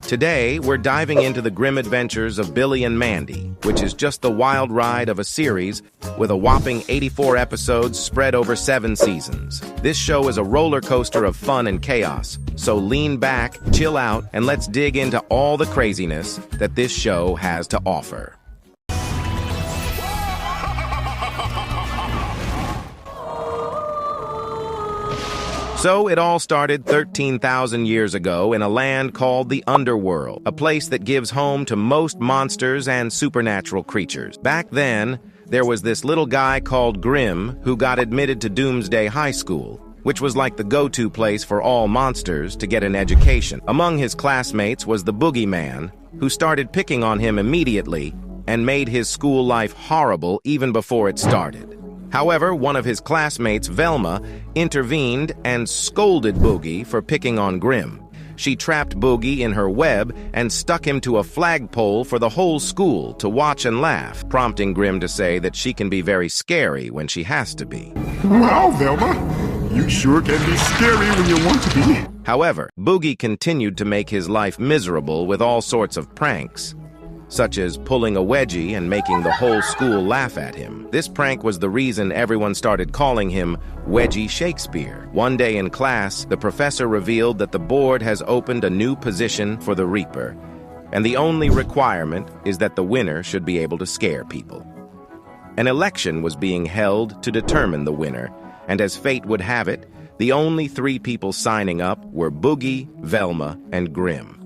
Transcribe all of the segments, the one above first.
Today, we're diving into the grim adventures of Billy and Mandy, which is just the wild ride of a series with a whopping 84 episodes spread over 7 seasons. This show is a roller coaster of fun and chaos, so lean back, chill out, and let's dig into all the craziness that this show has to offer. So it all started 13,000 years ago in a land called the Underworld, a place that gives home to most monsters and supernatural creatures. Back then, there was this little guy called Grim who got admitted to Doomsday High School, which was like the go-to place for all monsters to get an education. Among his classmates was the Boogeyman, who started picking on him immediately and made his school life horrible even before it started. However, one of his classmates, Velma, intervened and scolded Boogie for picking on Grim. She trapped Boogie in her web and stuck him to a flagpole for the whole school to watch and laugh, prompting Grim to say that she can be very scary when she has to be. Wow, Velma, you sure can be scary when you want to be. However, Boogie continued to make his life miserable with all sorts of pranks, such as pulling a wedgie and making the whole school laugh at him. This prank was the reason everyone started calling him Wedgie Shakespeare. One day in class, the professor revealed that the board has opened a new position for the Reaper, and the only requirement is that the winner should be able to scare people. An election was being held to determine the winner, and as fate would have it, the only 3 people signing up were Boogie, Velma, and Grim.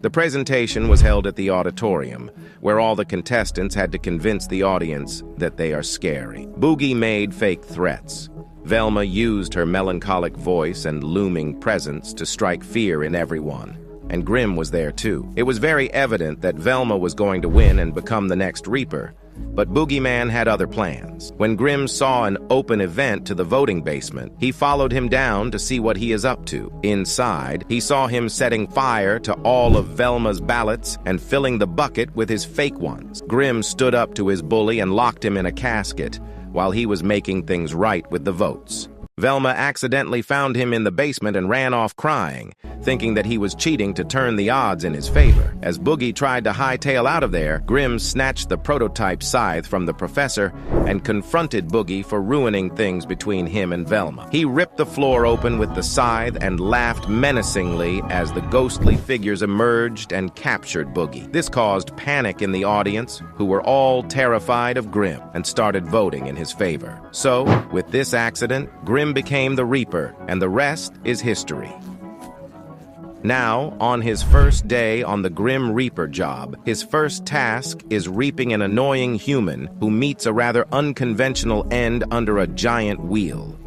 The presentation was held at the auditorium, where all the contestants had to convince the audience that they are scary. Boogie made fake threats. Velma used her melancholic voice and looming presence to strike fear in everyone, and Grim was there too. It was very evident that Velma was going to win and become the next Reaper, but Boogeyman had other plans. When Grim saw an open event to the voting basement, he followed him down to see what he is up to. Inside, he saw him setting fire to all of Velma's ballots and filling the bucket with his fake ones. Grim stood up to his bully and locked him in a casket while he was making things right with the votes. Velma accidentally found him in the basement and ran off crying, thinking that he was cheating to turn the odds in his favor. As Boogie tried to hightail out of there, Grim snatched the prototype scythe from the professor and confronted Boogie for ruining things between him and Velma. He ripped the floor open with the scythe and laughed menacingly as the ghostly figures emerged and captured Boogie. This caused panic in the audience, who were all terrified of Grim and started voting in his favor. So, with this accident, Grim became the Reaper, and the rest is history. Now, on his first day on the Grim Reaper job, his first task is reaping an annoying human who meets a rather unconventional end under a giant wheel.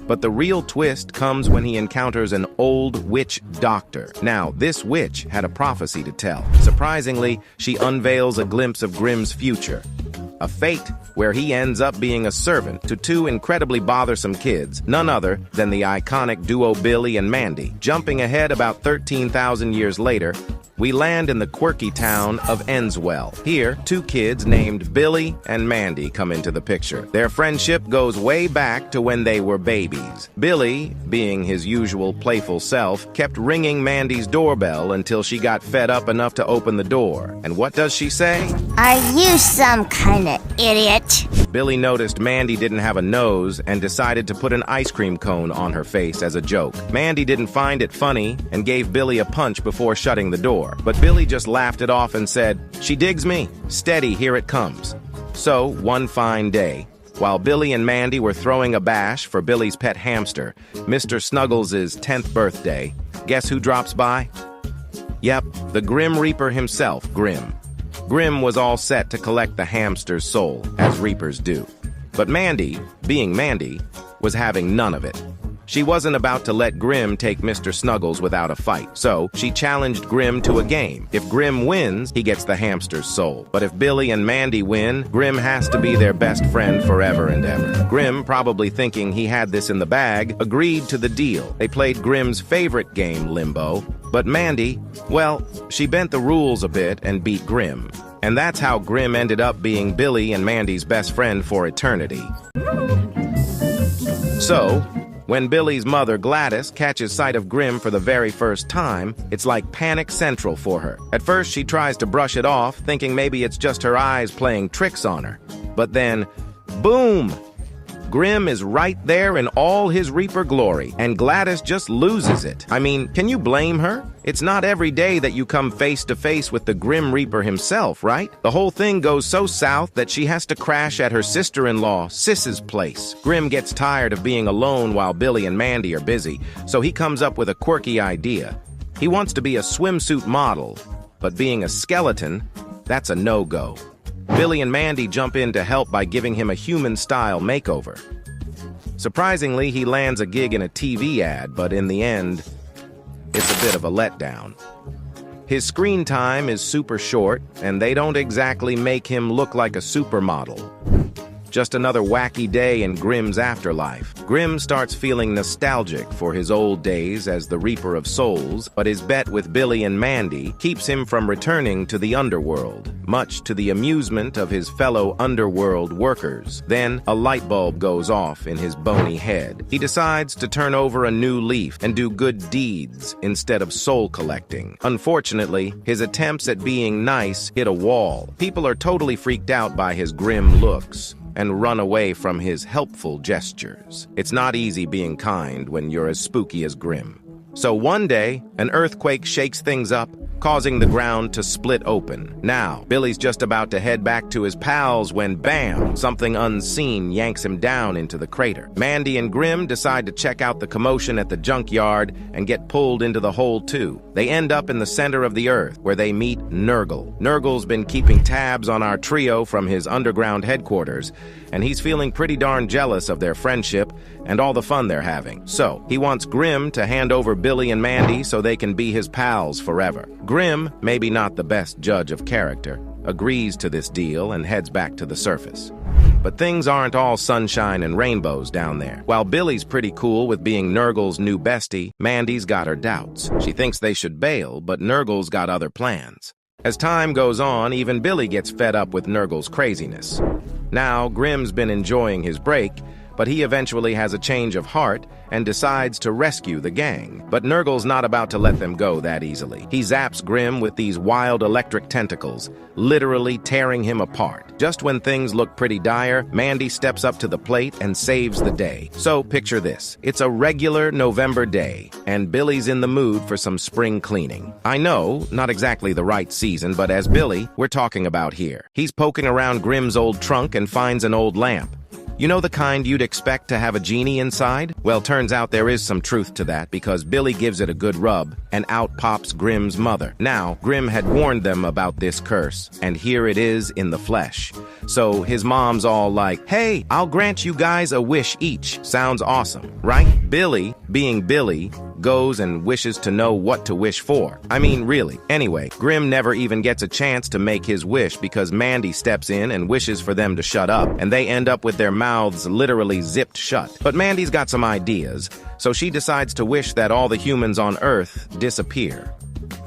But the real twist comes when he encounters an old witch doctor. Now, this witch had a prophecy to tell. Surprisingly, she unveils a glimpse of Grim's future. A fate where he ends up being a servant to 2 incredibly bothersome kids, none other than the iconic duo Billy and Mandy. Jumping ahead about 13,000 years later, we land in the quirky town of Enswell. Here, 2 kids named Billy and Mandy come into the picture. Their friendship goes way back to when they were babies. Billy, being his usual playful self, kept ringing Mandy's doorbell until she got fed up enough to open the door. And what does she say? Are you some kind of idiot? Billy noticed Mandy didn't have a nose and decided to put an ice cream cone on her face as a joke. Mandy didn't find it funny and gave Billy a punch before shutting the door. But Billy just laughed it off and said, "She digs me. Steady, here it comes." So, one fine day, while Billy and Mandy were throwing a bash for Billy's pet hamster, Mr. Snuggles' 10th birthday, guess who drops by? Yep, the Grim Reaper himself, Grim. Grim was all set to collect the hamster's soul, as Reapers do. But Mandy, being Mandy, was having none of it. She wasn't about to let Grim take Mr. Snuggles without a fight, so she challenged Grim to a game. If Grim wins, he gets the hamster's soul. But if Billy and Mandy win, Grim has to be their best friend forever and ever. Grim, probably thinking he had this in the bag, agreed to the deal. They played Grim's favorite game, Limbo. But Mandy, well, she bent the rules a bit and beat Grim. And that's how Grim ended up being Billy and Mandy's best friend for eternity. So, When Billy's mother, Gladys, catches sight of Grim for the very first time, it's like panic central for her. At first, she tries to brush it off, thinking maybe it's just her eyes playing tricks on her. But then, boom! Grim is right there in all his Reaper glory, and Gladys just loses it. I mean, can you blame her? It's not every day that you come face to face with the Grim Reaper himself, right? The whole thing goes so south that she has to crash at her sister-in-law, Sis's place. Grim gets tired of being alone while Billy and Mandy are busy, so he comes up with a quirky idea. He wants to be a swimsuit model, but being a skeleton, that's a no-go. Billy and Mandy jump in to help by giving him a human-style makeover. Surprisingly, he lands a gig in a TV ad, but in the end, it's a bit of a letdown. His screen time is super short, and they don't exactly make him look like a supermodel. Just another wacky day in Grim's afterlife. Grim starts feeling nostalgic for his old days as the Reaper of Souls, but his bet with Billy and Mandy keeps him from returning to the underworld, much to the amusement of his fellow underworld workers. Then, a light bulb goes off in his bony head. He decides to turn over a new leaf and do good deeds instead of soul collecting. Unfortunately, his attempts at being nice hit a wall. People are totally freaked out by his grim looks and run away from his helpful gestures. It's not easy being kind when you're as spooky as Grim. So one day, an earthquake shakes things up, causing the ground to split open. Now, Billy's just about to head back to his pals when, bam, something unseen yanks him down into the crater. Mandy and Grim decide to check out the commotion at the junkyard and get pulled into the hole too. They end up in the center of the earth, where they meet Nurgle. Nurgle's been keeping tabs on our trio from his underground headquarters, and he's feeling pretty darn jealous of their friendship and all the fun they're having. So, he wants Grim to hand over Billy and Mandy so they can be his pals forever. Grim, maybe not the best judge of character, agrees to this deal and heads back to the surface. But things aren't all sunshine and rainbows down there. While Billy's pretty cool with being Nurgle's new bestie, Mandy's got her doubts. She thinks they should bail, but Nurgle's got other plans. As time goes on, even Billy gets fed up with Nurgle's craziness. Now, Grim's been enjoying his break, but he eventually has a change of heart and decides to rescue the gang. But Nurgle's not about to let them go that easily. He zaps Grim with these wild electric tentacles, literally tearing him apart. Just when things look pretty dire, Mandy steps up to the plate and saves the day. So picture this. It's a regular November day, and Billy's in the mood for some spring cleaning. I know, not exactly the right season, but as Billy, we're talking about here. He's poking around Grim's old trunk and finds an old lamp. You know the kind you'd expect to have a genie inside? Well, turns out there is some truth to that because Billy gives it a good rub, and out pops Grim's mother. Now, Grim had warned them about this curse, and here it is in the flesh. So his mom's all like, hey, I'll grant you guys a wish each. Sounds awesome, right? Billy, being Billy, goes and wishes to know what to wish for. I mean, really. Anyway, Grim never even gets a chance to make his wish because Mandy steps in and wishes for them to shut up, and they end up with their mouths literally zipped shut. But Mandy's got some ideas, so she decides to wish that all the humans on Earth disappear.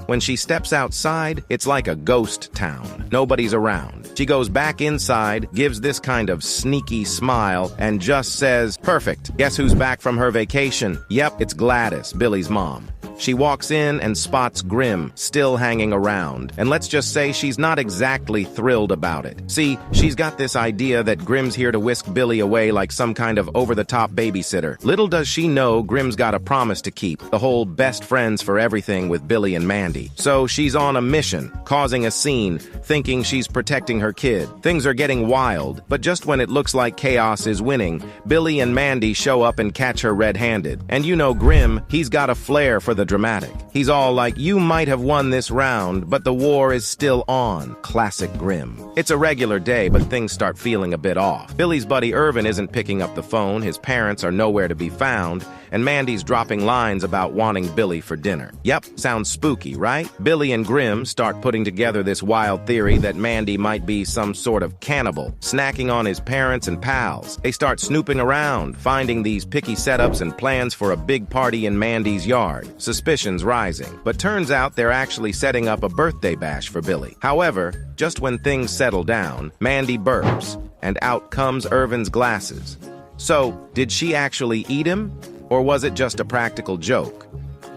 When she steps outside, it's like a ghost town. Nobody's around. She goes back inside, gives this kind of sneaky smile, and just says, perfect. Guess who's back from her vacation? Yep, it's Gladys, Billy's mom. She walks in and spots Grim, still hanging around. And let's just say she's not exactly thrilled about it. See, she's got this idea that Grim's here to whisk Billy away like some kind of over-the-top babysitter. Little does she know Grim's got a promise to keep, the whole best friends for everything with Billy and Mandy. So she's on a mission, causing a scene, thinking she's protecting her kid. Things are getting wild, but just when it looks like chaos is winning, Billy and Mandy show up and catch her red-handed. And you know Grim, he's got a flair for the dramatic. He's all like, you might have won this round, but the war is still on. Classic Grim. It's a regular day, but things start feeling a bit off. Billy's buddy Irvin isn't picking up the phone, his parents are nowhere to be found, and Mandy's dropping lines about wanting Billy for dinner. Yep, sounds spooky, right? Billy and Grim start putting together this wild theory that Mandy might be some sort of cannibal, snacking on his parents and pals. They start snooping around, finding these picky setups and plans for a big party in Mandy's yard. Suspicions rising, but turns out they're actually setting up a birthday bash for Billy. However, just when things settle down, Mandy burps, and out comes Irvin's glasses. So, did she actually eat him? Or was it just a practical joke?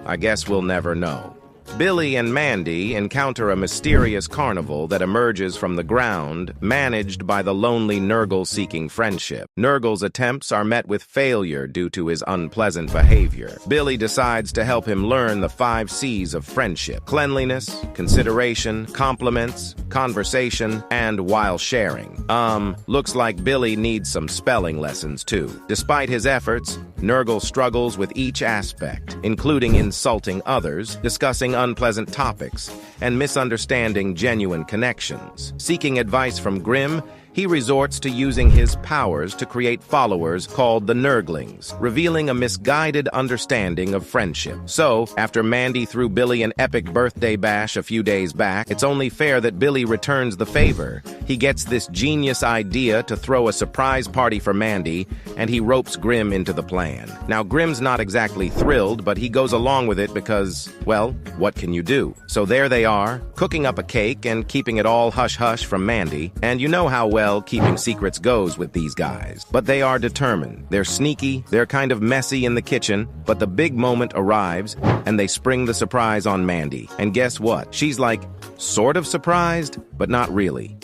I guess we'll never know. Billy and Mandy encounter a mysterious carnival that emerges from the ground, managed by the lonely Nurgle seeking friendship. Nurgle's attempts are met with failure due to his unpleasant behavior. Billy decides to help him learn the 5 C's of friendship: cleanliness, consideration, compliments, conversation, and while sharing. Looks like Billy needs some spelling lessons too. Despite his efforts, Nurgle struggles with each aspect, including insulting others, discussing unpleasant topics, and misunderstanding genuine connections. Seeking advice from Grimm, he resorts to using his powers to create followers called the Nurglings, revealing a misguided understanding of friendship. So, after Mandy threw Billy an epic birthday bash a few days back, it's only fair that Billy returns the favor. He gets this genius idea to throw a surprise party for Mandy, and he ropes Grimm into the plan. Now, Grimm's not exactly thrilled, but he goes along with it because, well, what can you do? So there they are, cooking up a cake and keeping it all hush-hush from Mandy, and you know how well keeping secrets goes with these guys. But they are determined. They're sneaky, they're kind of messy in the kitchen, but the big moment arrives, and they spring the surprise on Mandy. And guess what? She's like, sort of surprised, but not really.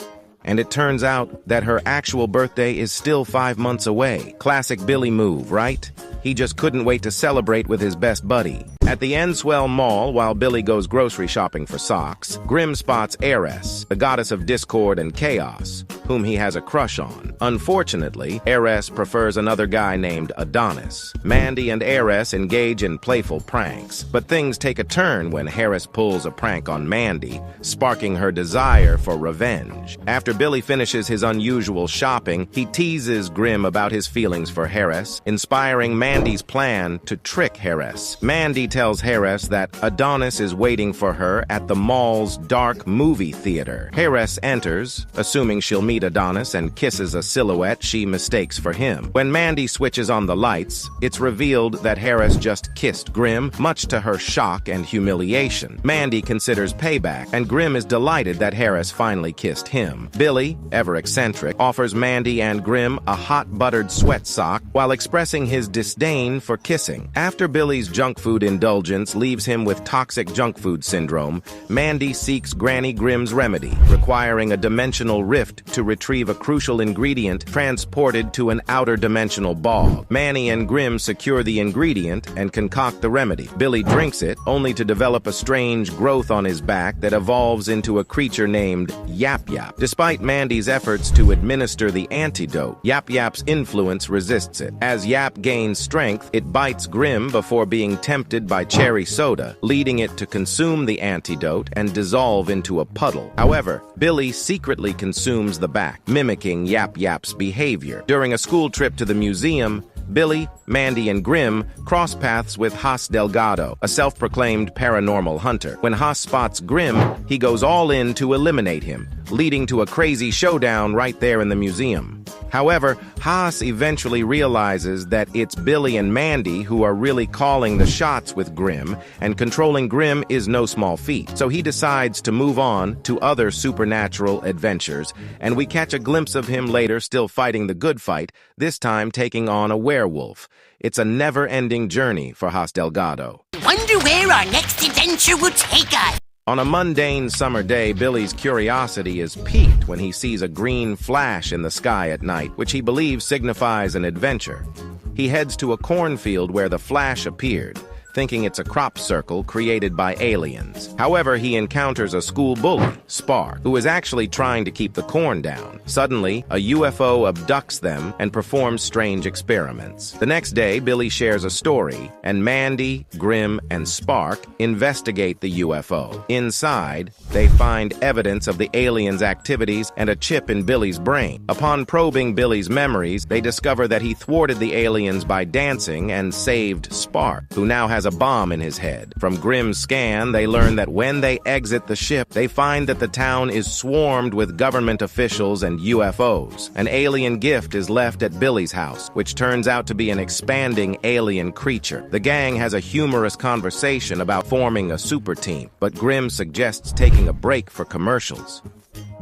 And it turns out that her actual birthday is still 5 months away. Classic Billy move, right? He just couldn't wait to celebrate with his best buddy. At the Enswell Mall, while Billy goes grocery shopping for socks, Grimm spots Eris, the goddess of discord and chaos, whom he has a crush on. Unfortunately, Eris prefers another guy named Adonis. Mandy and Eris engage in playful pranks, but things take a turn when Eris pulls a prank on Mandy, sparking her desire for revenge. After Billy finishes his unusual shopping, he teases Grimm about his feelings for Eris, inspiring Mandy's plan to trick Eris. Mandy tells Eris that Adonis is waiting for her at the mall's dark movie theater. Eris enters, assuming she'll meet Adonis, and kisses a silhouette she mistakes for him. When Mandy switches on the lights, it's revealed that Eris just kissed Grimm, much to her shock and humiliation. Mandy considers payback, and Grimm is delighted that Eris finally kissed him. Billy, ever eccentric, offers Mandy and Grimm a hot buttered sweat sock while expressing his disdain for kissing. After Billy's junk food indulgence leaves him with toxic junk food syndrome, Mandy seeks Granny Grimm's remedy, requiring a dimensional rift to retrieve a crucial ingredient transported to an outer dimensional bog. Manny and Grimm secure the ingredient and concoct the remedy. Billy drinks it, only to develop a strange growth on his back that evolves into a creature named Yap Yap. Despite Mandy's efforts to administer the antidote, Yap Yap's influence resists it. As Yap gains strength, it bites Grimm before being tempted by cherry soda, leading it to consume the antidote and dissolve into a puddle. However, Billy secretly consumes the back, mimicking Yap Yap's behavior. During a school trip to the museum, Billy, Mandy, and Grimm cross paths with Haas Delgado, a self-proclaimed paranormal hunter. When Haas spots Grimm, he goes all in to eliminate him, leading to a crazy showdown right there in the museum. However, Haas eventually realizes that it's Billy and Mandy who are really calling the shots with Grimm, and controlling Grimm is no small feat. So he decides to move on to other supernatural adventures, and we catch a glimpse of him later still fighting the good fight, this time taking on a werewolf. It's a never-ending journey for Haas Delgado. Wonder where our next adventure will take us. On a mundane summer day, Billy's curiosity is piqued when he sees a green flash in the sky at night, which he believes signifies an adventure. He heads to a cornfield where the flash appeared, thinking it's a crop circle created by aliens. However, he encounters a school bully, Spark, who is actually trying to keep the corn down. Suddenly, a UFO abducts them and performs strange experiments. The next day, Billy shares a story, and Mandy, Grimm, and Spark investigate the UFO. Inside, they find evidence of the aliens' activities and a chip in Billy's brain. Upon probing Billy's memories, they discover that he thwarted the aliens by dancing and saved Spark, who now has a bomb in his head. From Grimm's scan, they learn that when they exit the ship, they find that the town is swarmed with government officials and UFOs. An alien gift is left at Billy's house, which turns out to be an expanding alien creature. The gang has a humorous conversation about forming a super team, but Grimm suggests taking a break for commercials.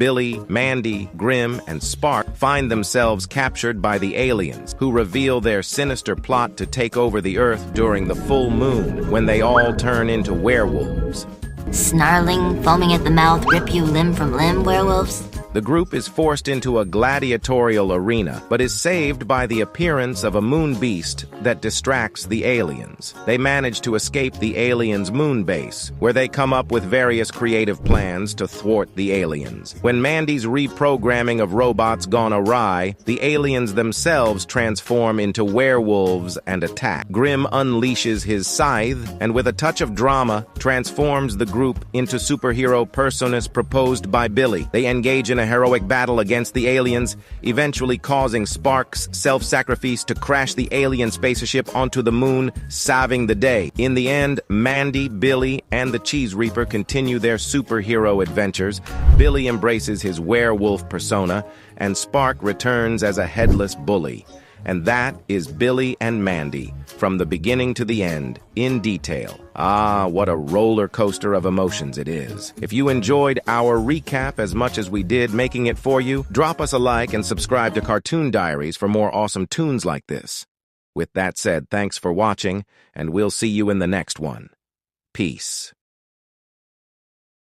Billy, Mandy, Grim, and Spark find themselves captured by the aliens, who reveal their sinister plot to take over the Earth during the full moon, when they all turn into werewolves. Snarling, foaming at the mouth, rip you limb from limb werewolves? The group is forced into a gladiatorial arena, but is saved by the appearance of a moon beast that distracts the aliens. They manage to escape the aliens' moon base, where they come up with various creative plans to thwart the aliens. When Mandy's reprogramming of robots gone awry, the aliens themselves transform into werewolves and attack. Grim unleashes his scythe, and with a touch of drama, transforms the group into superhero personas proposed by Billy. They engage in a heroic battle against the aliens, eventually causing Spark's self-sacrifice to crash the alien spaceship onto the moon, saving the day. In the end, Mandy, Billy, and the Cheese Reaper continue their superhero adventures. Billy embraces his werewolf persona, and Spark returns as a headless bully. And that is Billy and Mandy, from the beginning to the end, in detail. Ah, what a roller coaster of emotions it is. If you enjoyed our recap as much as we did making it for you, drop us a like and subscribe to Cartoon Diaries for more awesome tunes like this. With that said, thanks for watching, and we'll see you in the next one. Peace.